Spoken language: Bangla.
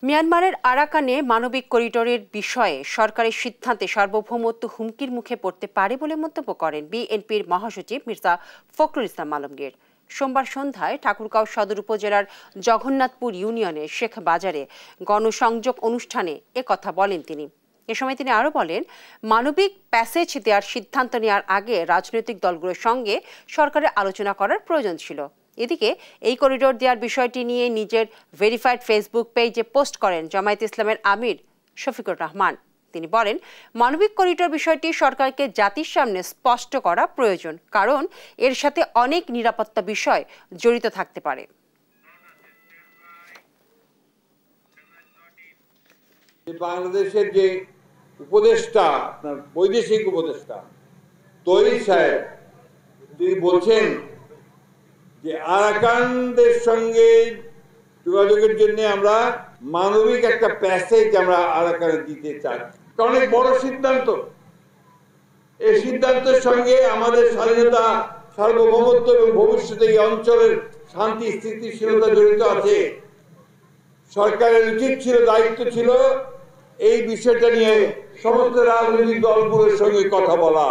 মিয়ানমারের আরাকানে মানবিক করিডোরের বিষয়ে সরকারের সিদ্ধান্তে সার্বভৌমত্ব হুমকির মুখে পড়তে পারে বলে মন্তব্য করেন বিএনপির মহাসচিব মির্জা ফখরুল ইসলাম আলমগীর। সোমবার সন্ধ্যায় ঠাকুরগাঁও সদর উপজেলার জগন্নাথপুর ইউনিয়নের শেখ বাজারে গণসংযোগ অনুষ্ঠানে একথা বলেন তিনি। এ সময় তিনি আরও বলেন, মানবিক প্যাসেজ দেওয়ার সিদ্ধান্ত নেওয়ার আগে রাজনৈতিক দলগুলোর সঙ্গে সরকারের আলোচনা করার প্রয়োজন ছিল। এদিকে এই করিডোর দেওয়ার বিষয়টি নিয়ে নিজের ভেরিফাইড ফেসবুক পেজে পোস্ট করেন জামায়াতে ইসলামের আমির শফিকুর রহমান। তিনি বলেন, মানবিক করিডোর বিষয়টি সরকারকে জাতির সামনে স্পষ্ট করা প্রয়োজন, কারণ এর সাথে অনেক নিরাপত্তা বিষয় জড়িত থাকতে পারে। বাংলাদেশের যে উপদেষ্টা, আপনার বৈদেশিক উপদেষ্টা তৈরি সাহেব, তিনি বলছেন যে আরাকানদের সঙ্গে যোগাযোগের জন্য আমরা মানবিক একটা প্যাসেজ আমরা আরাকানে দিতে চাই। অনেক বড় সিদ্ধান্ত। এই সিদ্ধান্তের সঙ্গে আমাদের স্বাধীনতা, সার্বভৌমত্ব এবং ভবিষ্যতে এই অঞ্চলের শান্তি স্থিতিশীলতা জড়িত আছে। সরকারের উচিত ছিল, দায়িত্ব ছিল এই বিষয়টা নিয়ে সমস্ত রাজনৈতিক দলগুলোর সঙ্গে কথা বলা।